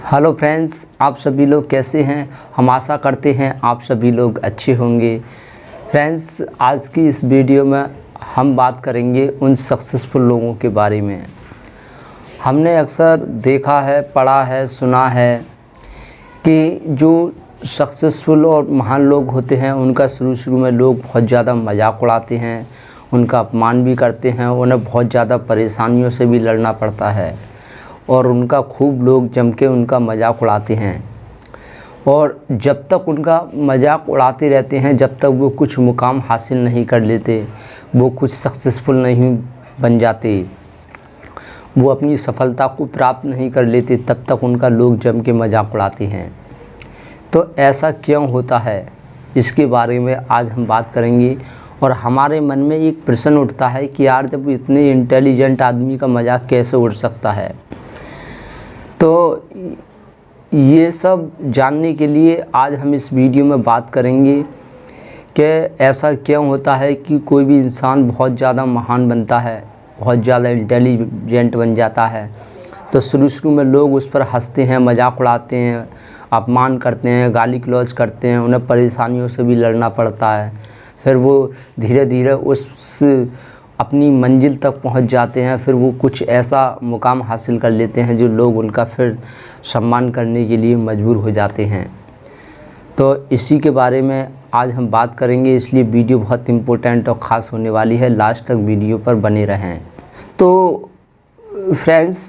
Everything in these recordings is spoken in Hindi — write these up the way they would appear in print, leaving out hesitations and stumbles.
हेलो फ्रेंड्स, आप सभी लोग कैसे हैं। हम आशा करते हैं आप सभी लोग अच्छे होंगे। फ्रेंड्स, आज की इस वीडियो में हम बात करेंगे उन सक्सेसफुल लोगों के बारे में। हमने अक्सर देखा है, पढ़ा है, सुना है कि जो सक्सेसफुल और महान लोग होते हैं उनका शुरू में लोग बहुत ज़्यादा मजाक उड़ाते हैं, उनका अपमान भी करते हैं, उन्हें बहुत ज़्यादा परेशानियों से भी लड़ना पड़ता है और उनका खूब लोग जम के उनका मजाक उड़ाते हैं। और जब तक उनका मजाक उड़ाते रहते हैं, जब तक वो कुछ मुकाम हासिल नहीं कर लेते, वो कुछ सक्सेसफुल नहीं बन जाते, वो अपनी सफलता को प्राप्त नहीं कर लेते, तब तक उनका लोग जम के मजाक उड़ाते हैं। तो ऐसा क्यों होता है, इसके बारे में आज हम बात करेंगे। और हमारे मन में एक प्रश्न उठता है कि यार, जब इतने इंटेलिजेंट आदमी का मजाक कैसे उड़ सकता है। तो ये सब जानने के लिए आज हम इस वीडियो में बात करेंगे कि ऐसा क्यों होता है कि कोई भी इंसान बहुत ज़्यादा महान बनता है, बहुत ज़्यादा इंटेलिजेंट बन जाता है, तो शुरू में लोग उस पर हंसते हैं, मजाक उड़ाते हैं, अपमान करते हैं, गाली गलौज करते हैं, उन्हें परेशानियों से भी लड़ना पड़ता है। फिर वो धीरे धीरे उस अपनी मंजिल तक पहुंच जाते हैं, फिर वो कुछ ऐसा मुकाम हासिल कर लेते हैं जो लोग उनका फिर सम्मान करने के लिए मजबूर हो जाते हैं। तो इसी के बारे में आज हम बात करेंगे, इसलिए वीडियो बहुत इम्पोर्टेंट और ख़ास होने वाली है। लास्ट तक वीडियो पर बने रहें। तो फ्रेंड्स,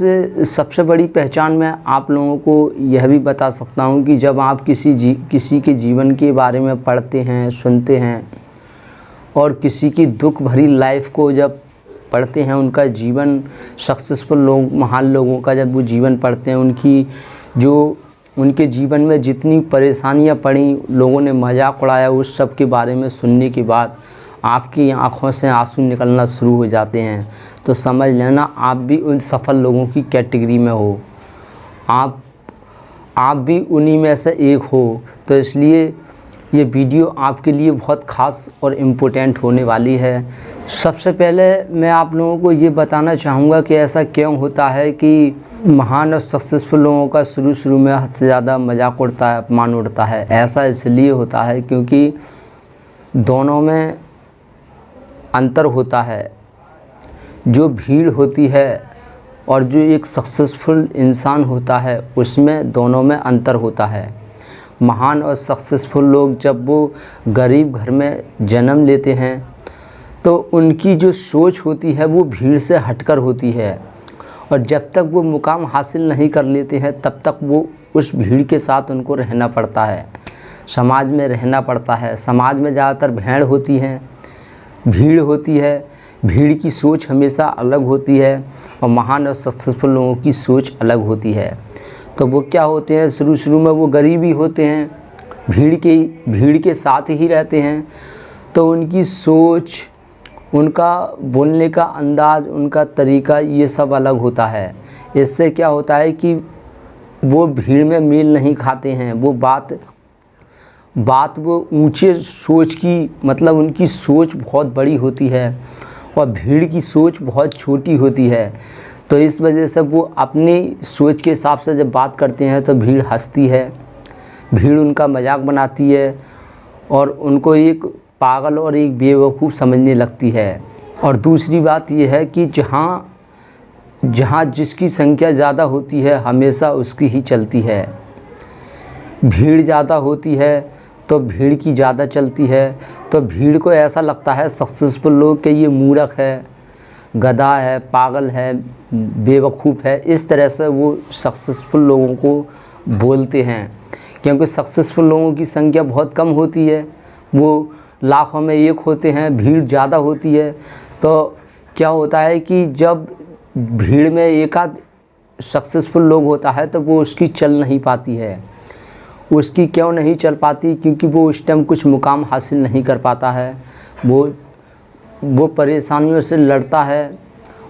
सबसे बड़ी पहचान मैं आप लोगों को यह भी बता सकता हूँ कि जब आप किसी के जीवन के बारे में पढ़ते हैं, सुनते हैं और किसी की दुख भरी लाइफ को जब पढ़ते हैं, उनका जीवन, सक्सेसफुल लोग, महान लोगों का जब वो जीवन पढ़ते हैं, उनके जीवन में जितनी परेशानियां पड़ी, लोगों ने मजाक उड़ाया, उस सब के बारे में सुनने के बाद आपकी आंखों से आंसू निकलना शुरू हो जाते हैं। तो समझ लेना आप भी उन सफल लोगों की कैटेगरी में हो, आप भी उन्हीं में से एक हो। तो इसलिए ये वीडियो आपके लिए बहुत ख़ास और इम्पोर्टेंट होने वाली है। सबसे पहले मैं आप लोगों को ये बताना चाहूँगा कि ऐसा क्यों होता है कि महान और सक्सेसफुल लोगों का शुरू में हद से ज़्यादा मजाक उड़ता है, अपमान उड़ता है। ऐसा इसलिए होता है क्योंकि दोनों में अंतर होता है। जो भीड़ होती है और जो एक सक्सेसफुल इंसान होता है, उसमें दोनों में अंतर होता है। महान और सक्सेसफुल लोग जब वो गरीब घर में जन्म लेते हैं तो उनकी जो सोच होती है वो भीड़ से हटकर होती है, और जब तक वो मुकाम हासिल नहीं कर लेते हैं तब तक वो उस भीड़ के साथ उनको रहना पड़ता है, समाज में रहना पड़ता है। समाज में ज़्यादातर भीड़ होती है, भीड़ की सोच हमेशा अलग होती है और महान और सक्सेसफुल लोगों की सोच अलग होती है। तो वो क्या होते हैं, शुरू में वो गरीब ही होते हैं, भीड़ के साथ ही रहते हैं, तो उनकी सोच, उनका बोलने का अंदाज़, उनका तरीका, ये सब अलग होता है। इससे क्या होता है कि वो भीड़ में मेल नहीं खाते हैं। वो बात वो ऊंचे सोच की, मतलब उनकी सोच बहुत बड़ी होती है और भीड़ की सोच बहुत छोटी होती है। तो इस वजह से वो अपनी सोच के हिसाब से जब बात करते हैं तो भीड़ हंसती है, भीड़ उनका मजाक बनाती है और उनको एक पागल और एक बेवकूफ़ समझने लगती है। और दूसरी बात यह है कि जहाँ जिसकी संख्या ज़्यादा होती है, हमेशा उसकी ही चलती है। भीड़ ज़्यादा होती है तो भीड़ की ज़्यादा चलती है। तो भीड़ को ऐसा लगता है सक्सेसफुल लोग कि ये मूर्ख है, गधा है, पागल है, बेवकूफ़ है। इस तरह से वो सक्सेसफुल लोगों को बोलते हैं, क्योंकि सक्सेसफुल लोगों की संख्या बहुत कम होती है, वो लाखों में एक होते हैं, भीड़ ज़्यादा होती है। तो क्या होता है कि जब भीड़ में एक आध सक्सेसफुल लोग होता है तो वो उसकी चल नहीं पाती है। उसकी क्यों नहीं चल पाती? क्योंकि वो उस टाइम कुछ मुकाम हासिल नहीं कर पाता है, वो परेशानियों से लड़ता है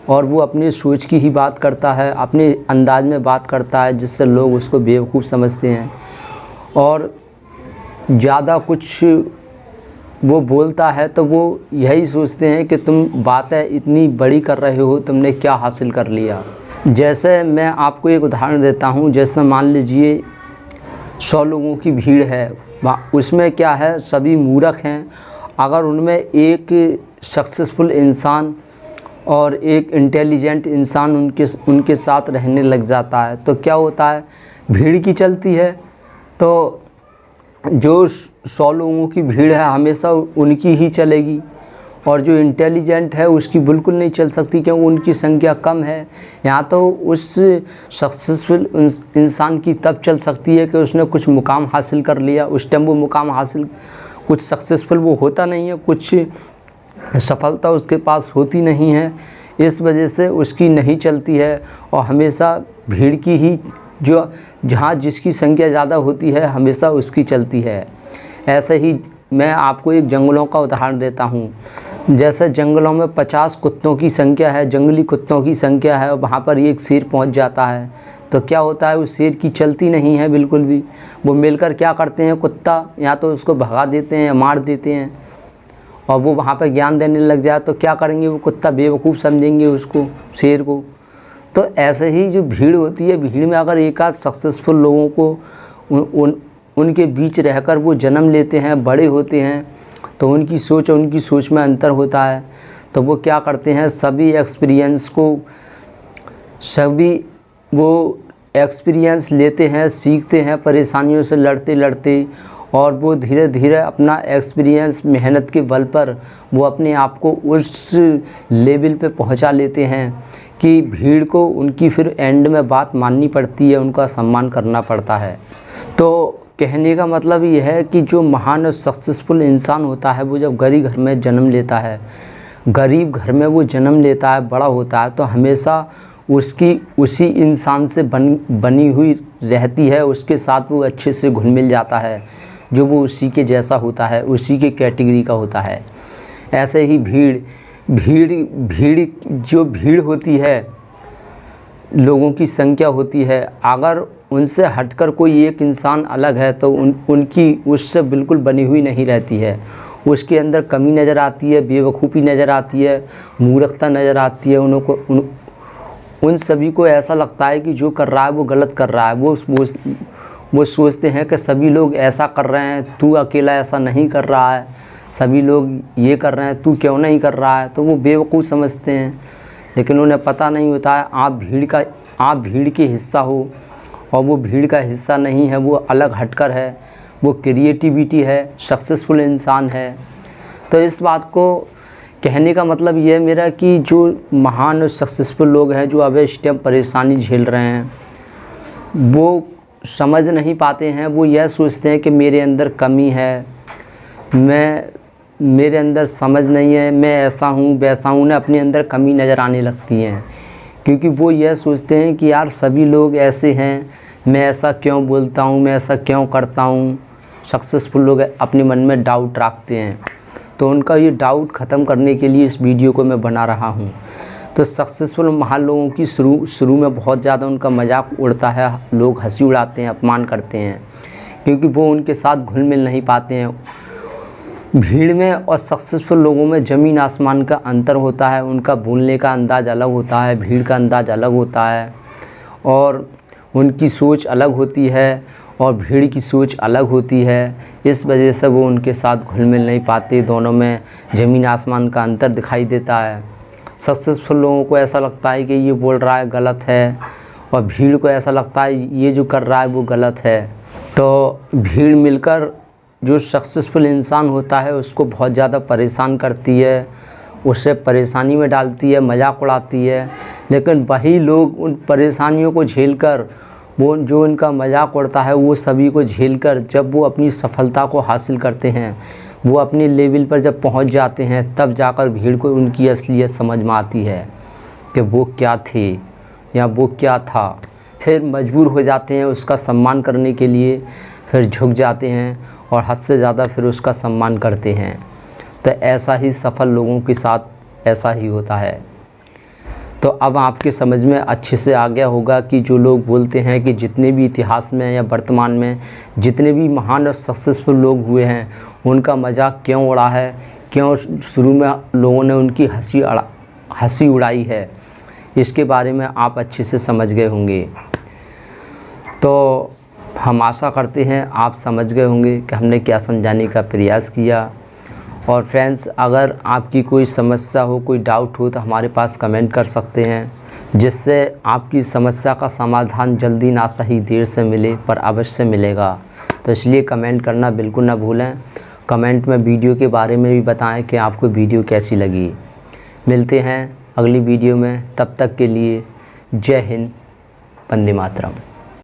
और वो अपनी सोच की ही बात करता है, अपने अंदाज में बात करता है, जिससे लोग उसको बेवकूफ़ समझते हैं। और ज़्यादा कुछ वो बोलता है तो वो यही सोचते हैं कि तुम बातें इतनी बड़ी कर रहे हो, तुमने क्या हासिल कर लिया। जैसे मैं आपको एक उदाहरण देता हूँ। जैसे मान लीजिए 100 लोगों की भीड़ है, उसमें क्या है, सभी मूर्ख हैं। अगर उनमें एक सक्सेसफुल इंसान और एक इंटेलिजेंट इंसान उनके साथ रहने लग जाता है तो क्या होता है, भीड़ की चलती है। तो जो 100 लोगों की भीड़ है हमेशा उनकी ही चलेगी, और जो इंटेलिजेंट है उसकी बिल्कुल नहीं चल सकती क्योंकि उनकी संख्या कम है। यहाँ तो उस सक्सेसफुल इंसान की तब चल सकती है कि उसने कुछ मुकाम हासिल कर लिया। उस टाइम वो मुकाम हासिल कुछ सक्सेसफुल वो होता नहीं है, कुछ सफलता उसके पास होती नहीं है, इस वजह से उसकी नहीं चलती है। और हमेशा भीड़ की ही जहाँ जिसकी संख्या ज़्यादा होती है हमेशा उसकी चलती है। ऐसे ही मैं आपको एक जंगलों का उदाहरण देता हूँ। जैसे जंगलों में 50 कुत्तों की संख्या है, जंगली कुत्तों की संख्या है, और वहाँ पर एक शेर पहुँच जाता है तो क्या होता है, उस शेर की चलती नहीं है बिल्कुल भी। वो मिलकर क्या करते हैं, कुत्ता या तो उसको भगा देते हैं या मार देते हैं। और वो वहाँ पर ज्ञान देने लग जाए तो क्या करेंगे, वो कुत्ता बेवकूफ़ समझेंगे उसको, शेर को। तो ऐसे ही जो भीड़ होती है, भीड़ में अगर एक आध सक्सेसफुल लोगों को उनके बीच रहकर वो जन्म लेते हैं, बड़े होते हैं, तो उनकी सोच में अंतर होता है। तो वो क्या करते हैं, सभी वो एक्सपीरियंस लेते हैं, सीखते हैं परेशानियों से लड़ते लड़ते, और वो धीरे धीरे अपना एक्सपीरियंस, मेहनत के बल पर वो अपने आप को उस लेवल पे पहुंचा लेते हैं कि भीड़ को उनकी फिर एंड में बात माननी पड़ती है, उनका सम्मान करना पड़ता है। तो कहने का मतलब ये है कि जो महान और सक्सेसफुल इंसान होता है वो जब गरीब घर में जन्म लेता है, गरीब घर में वो जन्म लेता है, बड़ा होता है, तो हमेशा उसकी उसी इंसान से बनी हुई रहती है, उसके साथ वो अच्छे से घुल मिल जाता है, जो वो उसी के जैसा होता है, उसी के कैटेगरी का होता है। ऐसे ही भीड़ होती है, लोगों की संख्या होती है, अगर उनसे हटकर कोई एक इंसान अलग है तो उनकी उससे बिल्कुल बनी हुई नहीं रहती है। उसके अंदर कमी नज़र आती है, बेवकूफ़ी नज़र आती है, मूर्खता नज़र आती है। उन सभी को ऐसा लगता है कि जो कर रहा है वो गलत कर रहा है। वो सोचते हैं कि सभी लोग ऐसा कर रहे हैं, तू अकेला ऐसा नहीं कर रहा है, सभी लोग ये कर रहे हैं, तू क्यों नहीं कर रहा है। तो वो बेवकूफ़ समझते हैं, लेकिन उन्हें पता नहीं होता है आप भीड़ के हिस्सा हो, और वो भीड़ का हिस्सा नहीं है, वो अलग हटकर है, वो क्रिएटिविटी है, सक्सेसफुल इंसान है। तो इस बात को कहने का मतलब ये है मेरा कि जो महान और सक्सेसफुल लोग हैं, जो अब इस टाइम परेशानी झेल रहे हैं, वो समझ नहीं पाते हैं। वो यह सोचते हैं कि मेरे अंदर कमी है, मेरे अंदर समझ नहीं है, मैं ऐसा हूँ वैसा हूँ, उन्हें अपने अंदर कमी नज़र आने लगती हैं, क्योंकि वो यह सोचते हैं कि यार सभी लोग ऐसे हैं, मैं ऐसा क्यों बोलता हूँ, मैं ऐसा क्यों करता हूँ। सक्सेसफुल लोग अपने मन में डाउट रखते हैं, तो उनका ये डाउट ख़त्म करने के लिए इस वीडियो को मैं बना रहा हूँ। तो सक्सेसफुल महान लोगों की शुरू में बहुत ज़्यादा उनका मजाक उड़ता है, लोग हंसी उड़ाते हैं, अपमान करते हैं, क्योंकि वो उनके साथ घुल मिल नहीं पाते हैं। भीड़ में और सक्सेसफुल लोगों में ज़मीन आसमान का अंतर होता है, उनका बोलने का अंदाज़ अलग होता है, भीड़ का अंदाज़ अलग होता है, और उनकी सोच अलग होती है और भीड़ की सोच अलग होती है। इस वजह से वो उनके साथ घुल मिल नहीं पाते, दोनों में ज़मीन आसमान का अंतर दिखाई देता है। सक्सेसफुल लोगों को ऐसा लगता है कि ये बोल रहा है गलत है, और भीड़ को ऐसा लगता है ये जो कर रहा है वो गलत है। तो भीड़ मिलकर जो सक्सेसफुल इंसान होता है उसको बहुत ज़्यादा परेशान करती है, उसे परेशानी में डालती है, मजाक उड़ाती है। लेकिन वही लोग उन परेशानियों को झेलकर, वो जो उनका मजाक उड़ता है वो सभी को झेलकर जब वो अपनी सफलता को हासिल करते हैं, वो अपने लेवल पर जब पहुंच जाते हैं, तब जाकर भीड़ को उनकी असलियत समझ में आती है कि वो क्या थे या वो क्या था। फिर मजबूर हो जाते हैं उसका सम्मान करने के लिए, फिर झुक जाते हैं और हद से ज़्यादा फिर उसका सम्मान करते हैं। तो ऐसा ही सफल लोगों के साथ ऐसा ही होता है। तो अब आपके समझ में अच्छे से आ गया होगा कि जो लोग बोलते हैं कि जितने भी इतिहास में या वर्तमान में जितने भी महान और सक्सेसफुल लोग हुए हैं उनका मजाक क्यों उड़ा है, क्यों शुरू में लोगों ने उनकी हंसी उड़ाई है, इसके बारे में आप अच्छे से समझ गए होंगे। तो हम आशा करते हैं आप समझ गए होंगे कि हमने क्या समझाने का प्रयास किया। और फ्रेंड्स, अगर आपकी कोई समस्या हो, कोई डाउट हो, तो हमारे पास कमेंट कर सकते हैं, जिससे आपकी समस्या का समाधान जल्दी ना सही देर से मिले पर अवश्य मिलेगा। तो इसलिए कमेंट करना बिल्कुल ना भूलें। कमेंट में वीडियो के बारे में भी बताएं कि आपको वीडियो कैसी लगी। मिलते हैं अगली वीडियो में, तब तक के लिए जय हिंद, वंदे मातरम।